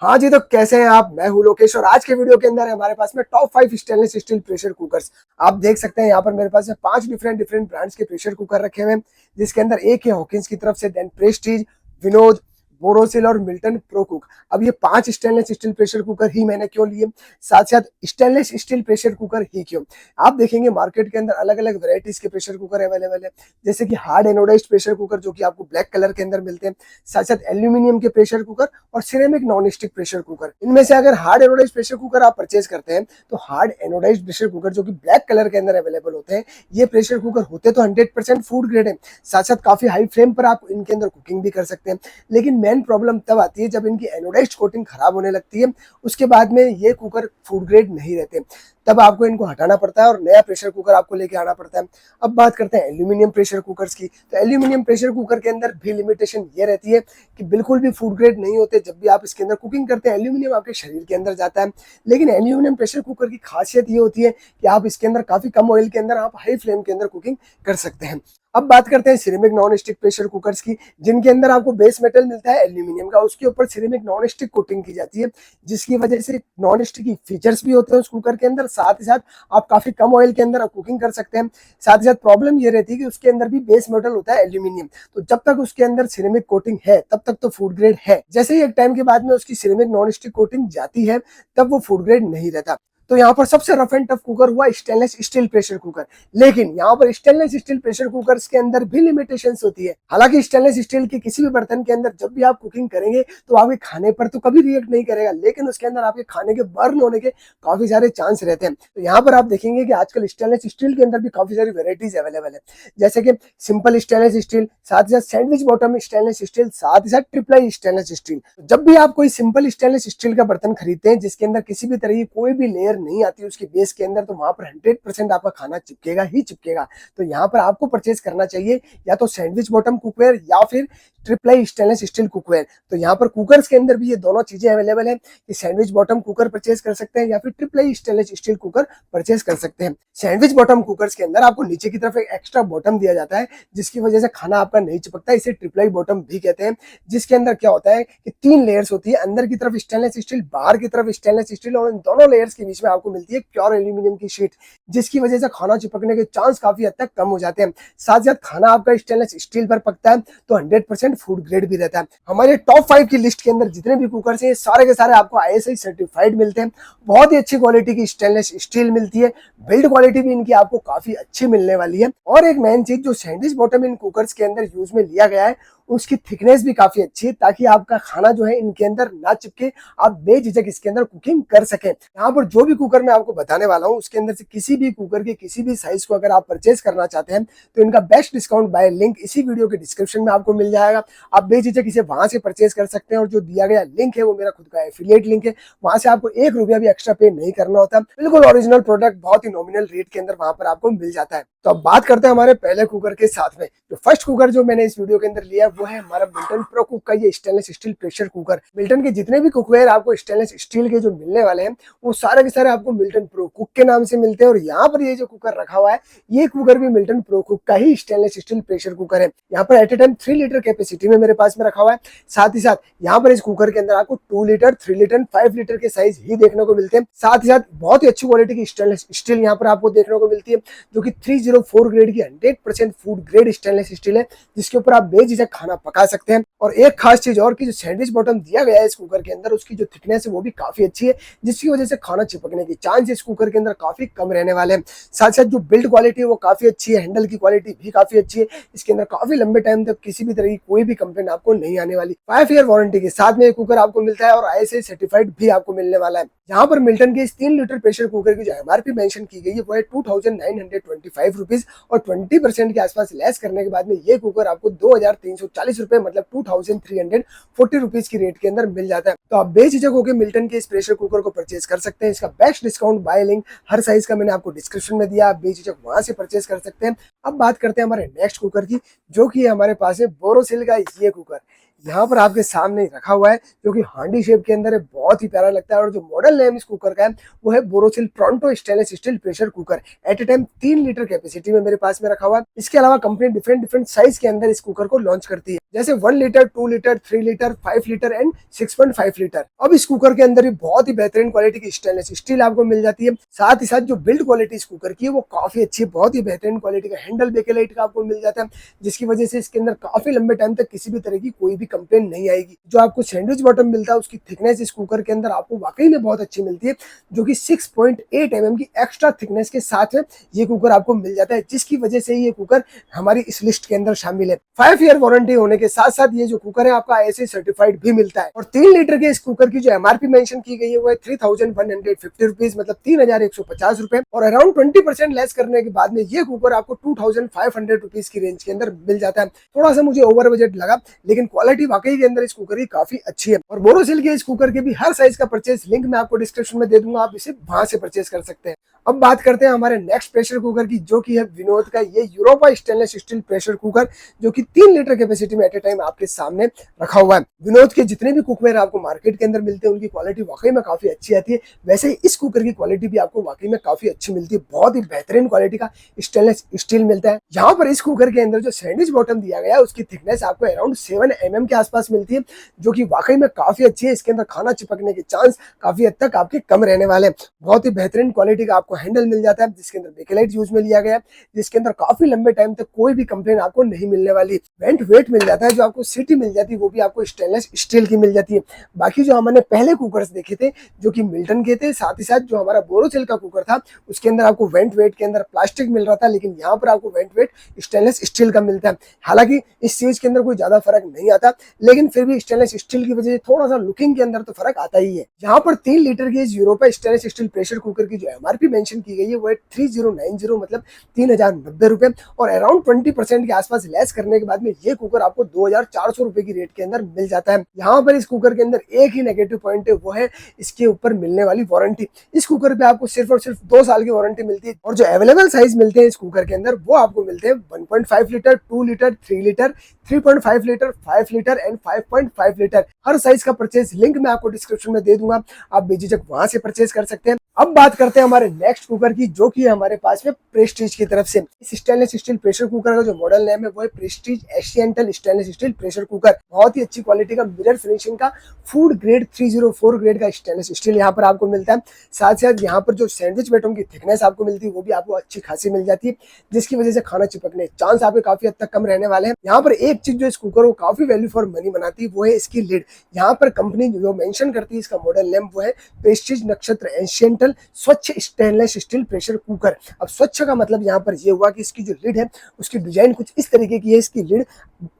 हाँ जी, तो कैसे हैं आप? मैं हूँ लोकेश और आज के वीडियो के अंदर हमारे पास में top 5 stainless steel pressure cookers. आप देख सकते हैं यहाँ पर मेरे पास में 5 डिफरेंट ब्रांड्स के प्रेशर कुकर रखे हुए हैं, जिसके अंदर एक है हॉकिंस की तरफ से, देन प्रेस्टीज, विनोद, बोरोसिल और मिल्टन प्रो कुक। अब ये 5 स्टेनलेस स्टील प्रेशर कुकर ही मैंने क्यों लिए, साथ साथ स्टेनलेस स्टील प्रेशर कुकर ही क्यों? आप देखेंगे मार्केट के अंदर अलग अलग वेराइटीज के प्रेशर कुकर अवेलेबल है, जैसे कि हार्ड एनोडाइज्ड प्रेशर कुकर जो कि आपको ब्लैक कलर के अंदर मिलते हैं, साथ साथ एल्यूमिनियम के प्रेशर कुकर और ceramic non stick pressure cooker. इनमें से अगर हार्ड एनोडाइज्ड प्रेशर कुकर आप परचेज करते हैं तो हार्ड एनोडाइज्ड प्रेशर कुकर जो कि ब्लैक कलर के अंदर अवेलेबल होते हैं, ये प्रेशर कुकर होते तो 100% फूड ग्रेड है, साथ साथ काफी हाई फ्लेम पर आप इनके अंदर कुकिंग भी कर सकते हैं। लेकिन मेन प्रॉब्लम तब आती है जब इनकी एनोडाइज्ड कोटिंग खराब होने लगती है, उसके बाद में ये कुकर फूड ग्रेड नहीं रहते, तब आपको इनको हटाना पड़ता है और नया प्रेशर कुकर आपको लेके आना पड़ता है। अब बात करते हैं एल्यूमिनियम प्रेशर कुकर्स की, तो एल्यूमिनियम प्रेशर कुकर के अंदर भी लिमिटेशन ये रहती है कि बिल्कुल भी फूड ग्रेड नहीं होते। जब भी आप इसके अंदर कुकिंग करते हैं एल्यूमिनियम आपके शरीर के अंदर जाता है, लेकिन एल्यूमिनियम प्रेशर कुकर की खासियत ये होती है कि आप इसके अंदर काफी कम ऑयल के अंदर आप हाई फ्लेम के अंदर कुकिंग कर सकते हैं। अब बात करते हैं ceramic non stick pressure cookers की, जिनके अंदर आपको बेस मेटल मिलता है एल्यूमिनियम का, उसके ऊपर सिरेमिक नॉन स्टिक कोटिंग की जाती है, जिसकी वजह से नॉन स्टिक फीचर्स भी होते हैं उस कुकर के अंदर, साथ ही साथ आप काफी कम ऑयल के अंदर कुकिंग कर सकते हैं। साथ ही साथ प्रॉब्लम ये रहती है कि उसके अंदर भी बेस मेटल होता है एल्यूमिनियम, तो जब तक उसके अंदर सिरेमिक कोटिंग है तब तक तो फूड ग्रेड है। जैसे ही एक टाइम के बाद में उसकी सिरेमिक नॉन स्टिक कोटिंग जाती है तब वो फूड ग्रेड नहीं रहता। तो यहाँ पर सबसे रफ एंड टफ कुकर हुआ स्टेनलेस स्टील प्रेशर कुकर, लेकिन यहाँ पर स्टेनलेस स्टील प्रेशर कुकर्स के अंदर भी लिमिटेशंस होती है। हालांकि स्टेनलेस स्टील के किसी भी बर्तन के अंदर जब भी आप कुकिंग करेंगे तो आपके खाने पर तो कभी रिएक्ट नहीं करेगा, लेकिन उसके अंदर आपके खाने के बर्न होने के काफी सारे चांस रहते हैं। तो यहाँ पर आप देखेंगे कि आजकल स्टेनलेस स्टील के अंदर भी काफी सारी वेराइटीज अवेलेबल है, जैसे कि सिंपल स्टेनलेस स्टील, साथ ही साथ सैंडविच बॉटम स्टेनलेस स्टील, साथ ही साथ ट्रिपल स्टेनलेस स्टील। जब भी आप कोई सिंपल स्टेनलेस स्टील का बर्तन खरीदते हैं जिसके अंदर किसी भी तरह की कोई भी लेयर नहीं आती उसके बेस के अंदर, तो वहां पर 100% आपका खाना चिपकेगा ही चिपकेगा। तो यहाँ पर आपको परचेज करना चाहिए या तो सैंडविच बॉटम कुकवेयर या फिर ट्रिपल स्टेनलेस स्टील कुकवेयर। तो यहाँ पर कुकर्स के अंदर भी ये दोनों चीजें अवेलेबल है कि सैंडविच बॉटम कुकर परचेज कर सकते हैं या फिर triple stainless steel cooker purchase कर सकते हैं। सैंडविच बॉटम कुकर्स के अंदर आपको नीचे की तरफ एक एक्स्ट्रा बॉटम दिया जाता है, जिसकी वजह से खाना आपका नहीं चिपकता, इसे ट्रिपल बॉटम भी कहते हैं। जिसके अंदर क्या होता है कि 3 लेयर्स होती है, अंदर की तरफ स्टेनलेस स्टील, बाहर की तरफ स्टेनलेस स्टील, और इन दोनों लेयर्स के बीच में आपको मिलती है प्योर एल्यूमिनियम की शीट, जिसकी वजह से खाना चिपकने के चांस काफी हद तक कम हो जाते हैं। साथ ही साथ खाना आपका स्टेनलेस स्टील पर पकता है तो 100% फूड ग्रेड भी रहता है। हमारे टॉप 5 की लिस्ट के अंदर जितने भी कुकर हैं सारे के सारे आपको ISI सर्टिफाइड मिलते हैं, बहुत ही अच्छी क्वालिटी की स्टेनलेस स्टील मिलती है, बिल्ड क्वालिटी भी इनकी आपको काफी अच्छी मिलने वाली है। और एक मेन चीज जो सैंडविच बॉटम इन कुकर्स के अंदर यूज में लिया गया है उसकी थिकनेस भी काफी अच्छी है, ताकि आपका खाना जो है इनके अंदर ना चिपके, आप बेझिझक इसके अंदर कुकिंग कर सकें। यहाँ पर जो भी कुकर मैं आपको बताने वाला हूँ उसके अंदर से किसी भी कुकर के किसी भी साइज को अगर आप परचेज करना चाहते हैं तो इनका बेस्ट डिस्काउंट बाय लिंक इसी वीडियो के डिस्क्रिप्शन में आपको मिल जाएगा। आप बेझिझक इसे वहां से परचेज कर सकते हैं, और जो दिया गया लिंक है वो मेरा खुद का एफिलिएट लिंक है, वहां से आपको 1 रुपया भी एक्स्ट्रा पे नहीं करना होता, बिल्कुल ओरिजिनल प्रोडक्ट बहुत ही नॉमिनल रेट के अंदर वहां पर आपको मिल जाता है। तो अब बात करते हैं हमारे पहले कुकर के साथ में। जो फर्स्ट कुकर जो मैंने इस वीडियो के अंदर लिया वो है हमारा मिल्टन प्रो कुक का ये stainless steel pressure cooker. Milton के जितने भी कुकवेयर आपको स्टेनलेस स्टील के जो मिलने वाले हैं वो सारे के सारे आपको मिल्टन प्रो कुक के नाम से मिलते हैं, और यहाँ पर ये जो कुकर रखा हुआ है ये कुकर भी मिल्टन प्रो कुक का ही स्टेनलेस स्टील प्रेशर कुकर है। यहाँ पर at a time 3 litre capacity में मेरे पास में रखा हुआ है। साथ ही साथ यहाँ पर इस कुकर के अंदर आपको 2 लीटर, 3 लीटर, 5 लीटर के साइज ही देखने को मिलते हैं। साथ ही साथ बहुत ही अच्छी क्वालिटी की स्टेनलेस स्टील यहाँ पर आपको देखने को मिलती है, जो कि 304 ग्रेड की 100% फूड ग्रेड स्टेनलेस स्टील है, जिसके ऊपर आप बेझिझक खाना पका सकते हैं। और एक खास चीज और की जो सैंडविच बॉटम दिया गया है इस कुकर के अंदर उसकी जो थिकनेस है वो भी काफी अच्छी है, जिसकी वजह से खाना चिपकने के चांस इस कुकर के अंदर काफी कम रहने वाले हैं। साथ साथ जो बिल्ड क्वालिटी है वो काफी अच्छी है, हैंडल की क्वालिटी भी काफी अच्छी है, इसके अंदर काफी लंबे टाइम तक किसी भी तरह की कोई भी कंप्लेंट आपको नहीं आने वाली। 5 ईयर वारंटी के साथ में ये कुकर आपको मिलता है और ISI सर्टिफाइड भी आपको मिलने वाला है। यहाँ पर मिल्टन के इस 3 लीटर प्रेशर कुकर की जो MRP मेंशन की गई है वो है 2925 रुपीज, और 20% के आसपास लेस करने के बाद में ये कुकर आपको 2340 रुपए मतलब 2340 रुपीज की रेट के अंदर मिल जाता है। तो आप बेझिझक होकर मिल्टन के इस प्रेशर कुकर को परचेज कर सकते हैं। इसका बेस्ट डिस्काउंट बाय लिंक हर साइज का मैंने आपको डिस्क्रिप्शन में दिया, आप बेझिझक वहां से परचेज कर सकते हैं। अब बात करते हैं हमारे नेक्स्ट कुकर की, जो कि हमारे पास है बोरोसिल का ये कुकर। यहाँ पर आपके सामने रखा हुआ है जो कि हांडी शेप के अंदर है, बहुत ही प्यारा लगता है। और जो मॉडल नेम इस कुकर का है वो है Borosil Pronto stainless steel pressure cooker. At a time 3 litre capacity में मेरे पास में रखा हुआ है। इसके अलावा कंपनी डिफरेंट डिफरेंट साइज के अंदर इस कुकर को लॉन्च करती है, जैसे 1 litre, 2 litre, 3 litre, 5 litre and 6.5 litre. अब इस कुकर के अंदर भी बहुत ही बेहतरीन क्वालिटी की स्टेनलेस स्टील आपको मिल जाती है। साथ ही साथ जो बिल्ड क्वालिटी इस कुकर की है वो काफी अच्छी है, बहुत ही बेहतरीन क्वालिटी का हैंडल बेकेलाइट का आपको मिल जाता है, जिसकी वजह से इसके अंदर काफी लंबे टाइम तक किसी भी तरह की कोई भी कंप्लेन नहीं आएगी। जो आपको सैंडविच बॉटम मिलता है उसकी थिकनेस इस कुकर के अंदर आपको वाकई में बहुत अच्छी मिलती है, जो कि 6.8 mm की एक्स्ट्रा थिकनेस के साथ में ये कुकर आपको मिल जाता है, जिसकी वजह से ये कुकर हमारी इस लिस्ट के अंदर शामिल है। 5 ईयर वारंटी होने के साथ साथ ये जो कुकर है आपका ISI सर्टिफाइड भी मिलता है। और 3 लीटर के इस कुकर की जो MRP मेंशन की गई है वो है 3150 रुपीज, मतलब 3150 रुपए। और अराउंड 20% लेस करने के बाद में ये कुकर आपको 2500 रुपीज की रेंज के अंदर मिल जाता है। थोड़ा सा मुझे ओवर बजट लगा, लेकिन क्वालिटी वाकई के अंदर इस कुकर की काफी अच्छी है। और बोरोसिल के इस कुकर के भी हर साइज का परचेज लिंक मैं आपको डिस्क्रिप्शन में दे दूंगा, आप इसे वहां से परचेज कर सकते हैं। अब बात करते हैं हमारे नेक्स्ट प्रेशर कुकर की, जो कि है विनोद का ये Europa stainless steel pressure cooker, जो कि 3 लीटर कैपेसिटी में एट ए टाइम आपके सामने रखा हुआ है। विनोद के जितने भी कुकवेयर आपको मार्केट के अंदर मिलते हैं उनकी क्वालिटी वाकई में काफी अच्छी आती है, वैसे ही इस कुकर की क्वालिटी भी आपको वाकई में काफी अच्छी मिलती है। बहुत ही बेहतरीन क्वालिटी का स्टेनलेस स्टील मिलता है। यहाँ पर इस कुकर के अंदर जो सैंडविच बॉटम दिया गया है उसकी थिकनेस आपको अराउंड 7 mm के आसपास मिलती है, जो कि वाकई में काफी अच्छी है। इसके अंदर खाना चिपकने के चांस काफी हद तक आपके कम रहने वाले हैं। बहुत ही बेहतरीन क्वालिटी का आपको हैंडल मिल जाता है, जिसके अंदर बेकेलाइट यूज में लिया गया है, जिसके अंदर काफी लंबे टाइम तक कोई भी कंप्लेन आपको नहीं मिलने वाली। वेंट वेट मिल जाता है, जो आपको सीटी मिल जाती है वो भी आपको स्टेनलेस स्टील की मिल जाती है। बाकी जो हमने पहले कुकर्स देखे थे जो कि मिल्टन के थे, साथ ही साथ जो हमारा बोरोसिल का कुकर था उसके अंदर आपको वेंट वेट के अंदर प्लास्टिक मिल रहा था, लेकिन यहाँ पर आपको वेंट वेट स्टेनलेस स्टील का मिलता है। हालांकि इस चीज के अंदर कोई ज्यादा फर्क नहीं आता, लेकिन फिर भी स्टेनलेस स्टील की वजह से थोड़ा सा लुकिंग के अंदर तो फर्क आता ही है। यहाँ पर 3 लीटर की इस Europa stainless steel pressure cooker की जो MRP मेंशन की गई है वो है 3090, मतलब 3090 रुपए। और अराउंड 20% के आसपास लेस करने के बाद में ये कुकर आपको 2400 रुपए की रेट के अंदर मिल जाता है। यहाँ पर इस कुकर के अंदर एक ही नेगेटिव पॉइंट है, वो है इसके ऊपर मिलने वाली वारंटी। इस कुकर पे आपको सिर्फ और सिर्फ 2 साल की वारंटी मिलती है। और जो अवेलेबल साइज मिलते हैं इस कुकर के अंदर वो आपको मिलते हैं 1.5 litre, 2 litre, 3 litre, 3.5 litre, 5 litre and 5.5 litre. Her size का परचेज लिंक मैं आपको डिस्क्रिप्शन में दे दूंगा, आप बेझिझक वहां से परचेज कर सकते हैं। अब बात करते हैं हमारे नेक्स्ट कुकर की, जो कि हमारे पास में प्रेस्टीज की तरफ से। इस स्टेनलेस स्टील प्रेशर कुकर का जो मॉडल नेम है वो है प्रेस्टीज एशियंटल स्टेनलेस स्टील प्रेशर कुकर। बहुत ही अच्छी क्वालिटी का मिरर फिनिशिंग का फूड ग्रेड 304 ग्रेड का स्टेनलेस स्टील यहाँ पर आपको मिलता है। साथ साथ यहाँ पर जो सैंडविच बॉटम की थिकनेस आपको मिलती है वो भी आपको अच्छी खासी मिल जाती है, जिसकी वजह से खाना चिपकने के चांस आपके काफी हद तक कम रहने वाले हैं। यहाँ पर एक चीज जो इस कुकर को काफी वैल्यू फॉर मनी बनाती है वो है इसकी लिड। यहाँ पर कंपनी जो मेंशन करती है इसका मॉडल नेम वो है प्रेस्टीज नक्षत्र एशियंटल स्वच्छ स्टेनलेस स्टील प्रेशर कुकर। अब स्वच्छ का मतलब यहाँ पर ये हुआ कि इसकी जो लिड है उसकी डिजाइन कुछ इस तरीके की है। इसकी लिड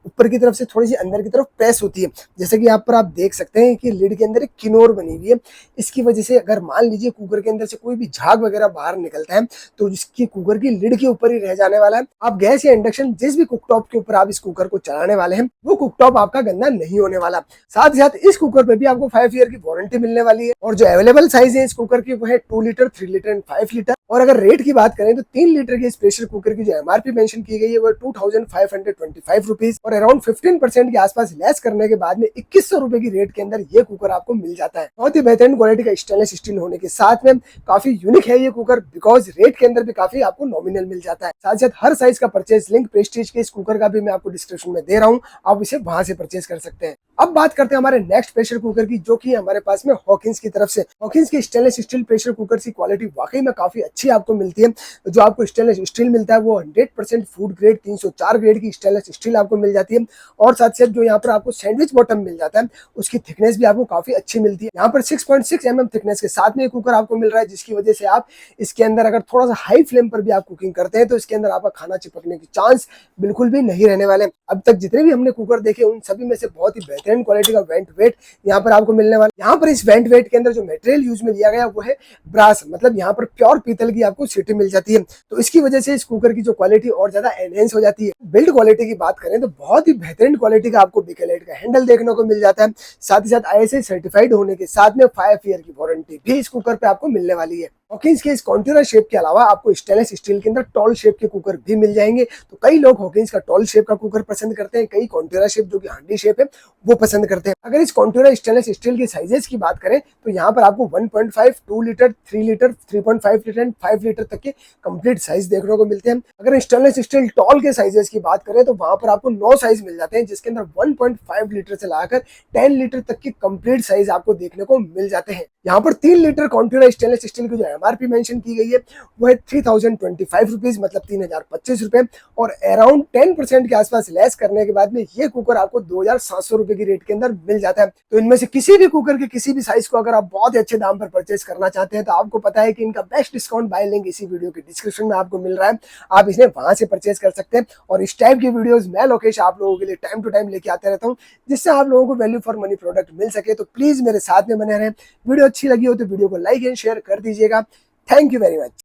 ऊपर की तरफ से थोड़ी सी अंदर की तरफ प्रेस होती है, जैसे कि यहाँ पर आप देख सकते हैं कि लिड के अंदर एक किनोर बनी हुई है। इसकी वजह से अगर मान लीजिए कुकर के अंदर से कोई भी झाग वगैरह बाहर निकलता है तो इसकी कुकर की लिड के ऊपर ही रह जाने वाला है। आप गैस या इंडक्शन जिस भी कुकटॉप के ऊपर आप इस कुकर को चलाने वाले हैं वो कुकटॉप आपका गंदा नहीं होने वाला। साथ ही साथ इस कुकर पे भी आपको 5 ईयर की वारंटी मिलने वाली है। और जो अवेलेबल साइज है इस कुकर की वो है 2 लीटर, 3 लीटर एंड 5 लीटर। और अगर रेट की बात करें तो 3 लीटर के इस प्रेशर कुकर की जो MRP मेंशन की गई है वो 2525 रुपीज। और अराउंड 15% के आसपास लेस करने के बाद में 2100 रुपए की रेट के अंदर ये कुकर आपको मिल जाता है। बहुत ही बेहतरीन क्वालिटी का स्टेनलेस स्टील होने के साथ में काफी यूनिक है ये कुकर, बिकॉज रेट के अंदर भी काफी आपको नॉमिनल मिल जाता है। साथ साथ हर साइज का परचेज लिंक प्रेस्टीज के इस कुकर का भी मैं आपको डिस्क्रिप्शन में दे रहा हूँ, आप इसे वहां से परचेज कर सकते हैं। अब बात करते हैं हमारे नेक्स्ट प्रेशर कुकर की, जो कि हमारे पास में हॉकिंस की तरफ से। हॉकिंस की स्टेनलेस स्टील प्रेशर कुकर की क्वालिटी वाकई में काफी अच्छी आपको मिलती है। जो आपको स्टेनलेस स्टील मिलता है वो 100% फूड ग्रेड 304 ग्रेड की स्टेनलेस स्टील आपको मिल जाती है। और साथ साथ जो यहाँ पर आपको सैंडविच बॉटम मिल जाता है उसकी थिकनेस भी आपको काफी अच्छी मिलती है। यहाँ पर 6.6 mm थिकनेस के साथ में कुकर आपको मिल रहा है, जिसकी वजह से आप इसके अंदर अगर थोड़ा सा हाई फ्लेम पर भी आप कुकिंग करते हैं तो इसके अंदर आपका खाना चिपकने के चांस बिल्कुल भी नहीं रहने वाले। अब तक जितने भी हमने कुकर देखे उन सभी में से बहुत ही बेहतरीन क्वालिटी का वेंट वेट यहाँ पर आपको मिलने वाला। यहाँ पर इस वेंट वेट के अंदर जो मटेरियल यूज में लिया गया वो है ब्रास, मतलब यहाँ पर प्योर पीतल की आपको सीटी मिल जाती है। तो इसकी वजह से इस कुकर की जो क्वालिटी और ज्यादा एनहेंस हो जाती है। बिल्ड क्वालिटी की बात करें तो बहुत ही बेहतरीन क्वालिटी का आपको बेकेलाइट का हैंडल देखने को मिल जाता है। साथ ही साथ ISI सर्टिफाइड होने के साथ में 5 ईयर की वारंटी भी इस कुकर पे आपको मिलने वाली है। हॉकिंस के इस कॉन्टूरा शेप के अलावा आपको स्टेनलेस स्टील के अंदर टॉल शेप के कुकर भी मिल जाएंगे। तो कई लोग हॉकिंस का टॉल शेप का कुकर पसंद करते हैं, कई कॉन्टूरा शेप जो कि हांडी शेप है वो पसंद करते हैं। अगर इस कॉन्टूरा स्टेनलेस स्टील के साइजेस की बात करें तो यहाँ पर आपको 1.5, 2 litre, 3 litre, 3.5 litre and 5 litre तक के कंप्लीट साइज देखने को मिलते हैं। अगर स्टेनलेस स्टील टॉल के साइजेस की बात करें तो वहां पर आपको 9 साइज मिल जाते हैं, जिसके अंदर 1.5 लीटर से लाकर 10 लीटर तक के कंप्लीट साइज आपको देखने को मिल जाते हैं। यहाँ पर 3 लीटर कॉन्टूरा स्टेनलेस स्टील की जो एमआरपी मेंशन की गई है वो है 3025 रुपीज, मतलब 3025 रुपए, और अराउंड 10% के आसपास लेस करने के बाद में ये कुकर आपको 2700 रुपए की रेट के अंदर मिल जाता है। तो इनमें से किसी भी कुकर के किसी भी साइज को अगर आप बहुत ही अच्छे दाम पर परचेज करना चाहते हैं तो आपको पता है कि इनका बेस्ट डिस्काउंट बाय लिंक इसी वीडियो के डिस्क्रिप्शन में आपको मिल रहा है, आप इसे वहां से परचेज कर सकते हैं। और इस टाइप की वीडियोस मैं लोकेश आप लोगों के लिए टाइम टू टाइम लेके आते रहता हूँ, जिससे आप लोगों को वैल्यू फॉर मनी प्रोडक्ट मिल सके। तो प्लीज मेरे साथ में बने रहें। वीडियो अच्छी लगी हो तो वीडियो को लाइक एंड शेयर कर दीजिएगा। Thank you very much.